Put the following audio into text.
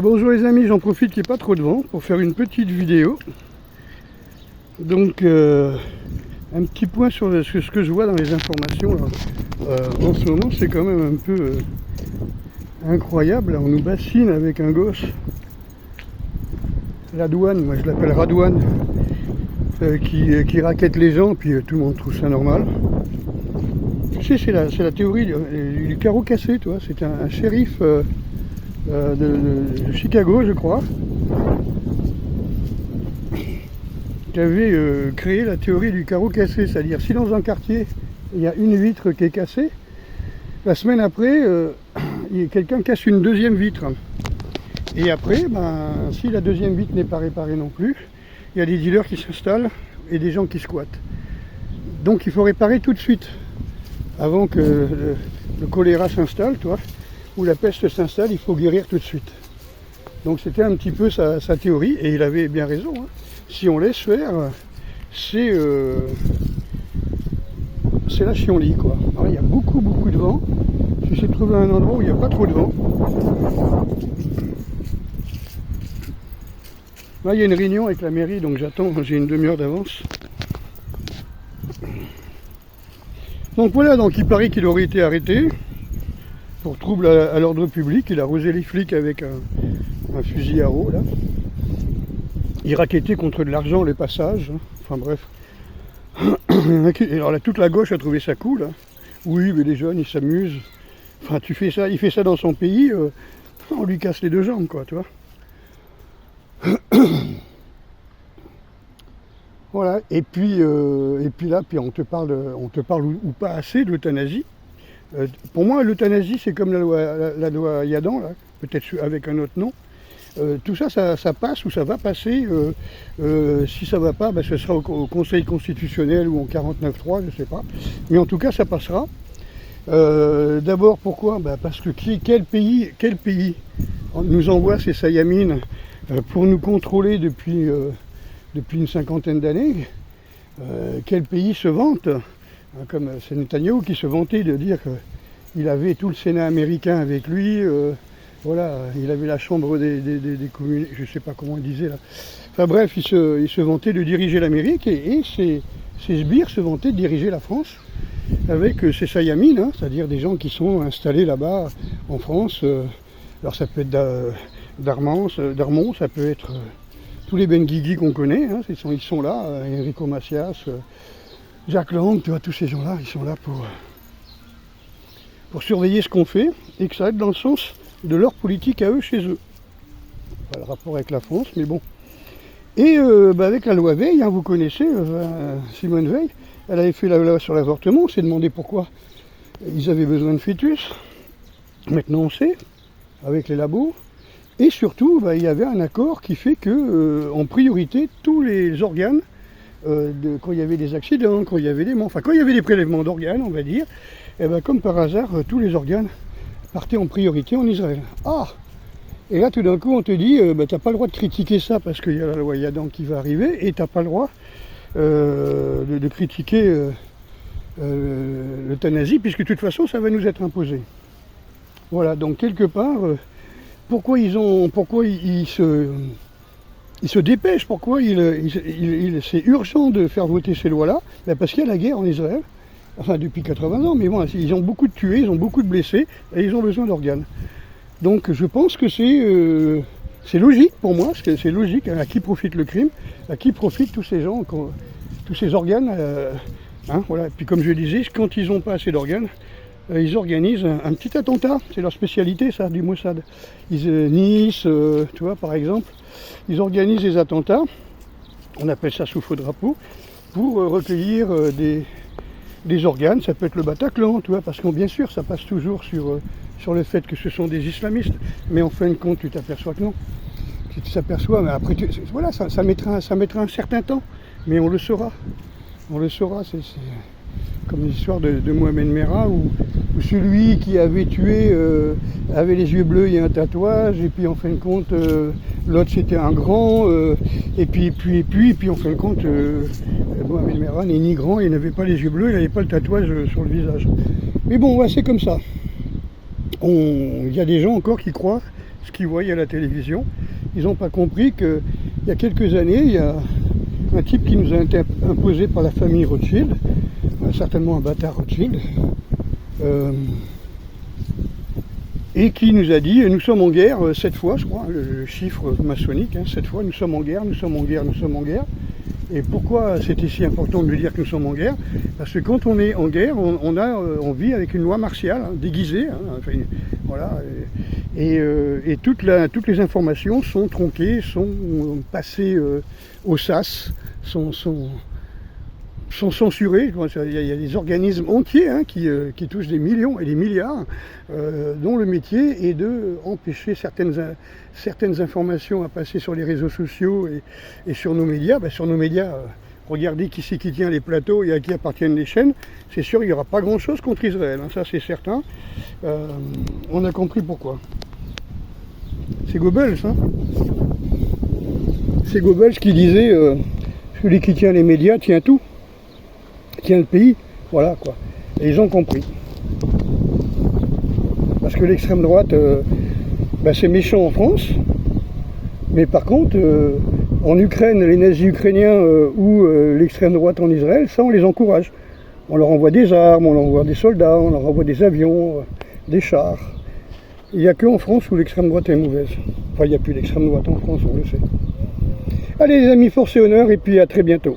Bonjour les amis, j'en profite qu'il n'y ait pas trop de vent pour faire une petite vidéo. Donc un petit point sur ce que je vois dans les informations là. En ce moment c'est quand même un peu incroyable. On nous bassine avec un gosse, la douane, moi je l'appelle Radouane, qui raquette les gens, puis tout le monde trouve ça normal. Tu sais, c'est la théorie du carreau cassé, toi. C'est un shérif de Chicago, je crois, qui avait créé la théorie du carreau cassé, c'est-à-dire si dans un quartier il y a une vitre qui est cassée, la semaine après quelqu'un casse une deuxième vitre, et après si la deuxième vitre n'est pas réparée non plus, il y a des dealers qui s'installent et des gens qui squattent. Donc il faut réparer tout de suite avant que le choléra s'installe, toi, ou la peste s'installe. Il faut guérir tout de suite. Donc c'était un petit peu sa théorie, et il avait bien raison, hein. Si on laisse faire, c'est la chienlit, quoi. Alors, il y a beaucoup de vent. J'essaie de trouver un endroit où il n'y a pas trop de vent. Là il y a une réunion avec la mairie, donc j'attends, j'ai une demi-heure d'avance. Donc voilà, donc il paraît qu'il aurait été arrêté pour trouble à l'ordre public. Il a arrosé les flics avec un fusil à eau là. Il raquettait contre de l'argent les passages, hein. Enfin bref. Alors là, toute la gauche a trouvé ça cool, hein. Oui, mais les jeunes ils s'amusent. Enfin tu fais ça, il fait ça dans son pays, on lui casse les deux jambes, quoi, tu vois. Voilà, et puis là, puis on te parle ou pas assez de l'euthanasie. Pour moi, l'euthanasie, c'est comme la loi Yadan, là, peut-être avec un autre nom. Tout ça, ça passe ou ça va passer. Si ça ne va pas, ce sera au Conseil constitutionnel ou en 49.3, je ne sais pas. Mais en tout cas, ça passera. D'abord, pourquoi? Parce que quel pays nous envoie ces Sayamines pour nous contrôler depuis une cinquantaine d'années? Quel pays se vante, comme c'est Netanyahou qui se vantait de dire qu'il avait tout le Sénat américain avec lui, voilà, il avait la chambre des communes, je ne sais pas comment il disait là. Enfin bref, il se vantait de diriger l'Amérique, et ces sbires se vantaient de diriger la France avec ces Sayamines, hein, c'est-à-dire des gens qui sont installés là-bas en France. Alors ça peut être Darmon, ça peut être tous les Benguigui qu'on connaît, hein, ils sont là, Enrico Macias, Jacques Lang, tu vois, tous ces gens-là, ils sont là pour surveiller ce qu'on fait, et que ça aille dans le sens de leur politique à eux, chez eux. Pas le rapport avec la France, mais bon. Et avec la loi Veil, hein, vous connaissez, Simone Veil, elle avait fait la loi sur l'avortement, on s'est demandé pourquoi ils avaient besoin de fœtus. Maintenant on sait, avec les labos. Et surtout, il y avait un accord qui fait que, en priorité, tous les organes, quand il y avait des accidents, quand il y avait des morts, enfin quand il y avait des prélèvements d'organes, on va dire, et comme par hasard, tous les organes partaient en priorité en Israël. Ah! Et là, tout d'un coup, on te dit, t'as pas le droit de critiquer ça parce qu'il y a la loi Yadan qui va arriver, et t'as pas le droit de critiquer l'euthanasie, puisque de toute façon, ça va nous être imposé. Voilà, donc quelque part, pourquoi ils se dépêchent, pourquoi c'est urgent de faire voter ces lois-là? Parce qu'il y a la guerre en Israël, enfin depuis 80 ans, mais bon, ils ont beaucoup de tués, ils ont beaucoup de blessés, et ils ont besoin d'organes. Donc je pense que c'est logique pour moi, c'est logique. À qui profite le crime? À qui profitent tous ces gens, tous ces organes, hein, voilà. Puis comme je disais, quand ils n'ont pas assez d'organes, ils organisent un petit attentat. C'est leur spécialité, ça, du Mossad. Nice, tu vois, par exemple, ils organisent des attentats, on appelle ça sous faux drapeau, pour recueillir des organes. Ça peut être le Bataclan, tu vois, parce que bien sûr, ça passe toujours sur le fait que ce sont des islamistes, mais en fin de compte, tu t'aperçois que non. Tu t'aperçois, mais après, voilà, ça mettra un certain temps, mais on le saura. On le saura, c'est comme l'histoire de Mohamed Merah où celui qui avait tué avait les yeux bleus et un tatouage, et puis en fin de compte l'autre c'était un grand, et puis en fin de compte Mohamed Merah n'est ni grand, il n'avait pas les yeux bleus, il n'avait pas le tatouage sur le visage. Mais bon, ouais, c'est comme ça. Il y a des gens encore qui croient ce qu'ils voient à la télévision. Ils n'ont pas compris qu'il y a quelques années, il y a un type qui nous a été imposé par la famille Rothschild, certainement un bâtard Rothschild, et qui nous a dit nous sommes en guerre 7 fois, je crois, le chiffre maçonnique, 7 fois, nous sommes en guerre, nous sommes en guerre, nous sommes en guerre. Et pourquoi c'était si important de lui dire que nous sommes en guerre? Parce que quand on est en guerre, on vit avec une loi martiale, déguisée, enfin, voilà, et toutes les informations sont tronquées, sont passées au SAS, sont censurés. Il y a des organismes entiers qui touchent des millions et des milliards, dont le métier est de empêcher certaines informations à passer sur les réseaux sociaux et sur nos médias. Sur nos médias, regardez qui c'est qui tient les plateaux et à qui appartiennent les chaînes. C'est sûr, il n'y aura pas grand-chose contre Israël, ça c'est certain. On a compris pourquoi. C'est Goebbels, c'est Goebbels qui disait celui qui tient les médias tient tout. Tient le pays, voilà quoi. Et ils ont compris. Parce que l'extrême droite, c'est méchant en France, mais par contre, en Ukraine, les nazis ukrainiens ou l'extrême droite en Israël, ça on les encourage. On leur envoie des armes, on leur envoie des soldats, on leur envoie des avions, des chars. Il n'y a qu'en France où l'extrême droite est mauvaise. Enfin, il n'y a plus d'extrême droite en France, on le sait. Allez les amis, force et honneur, et puis à très bientôt.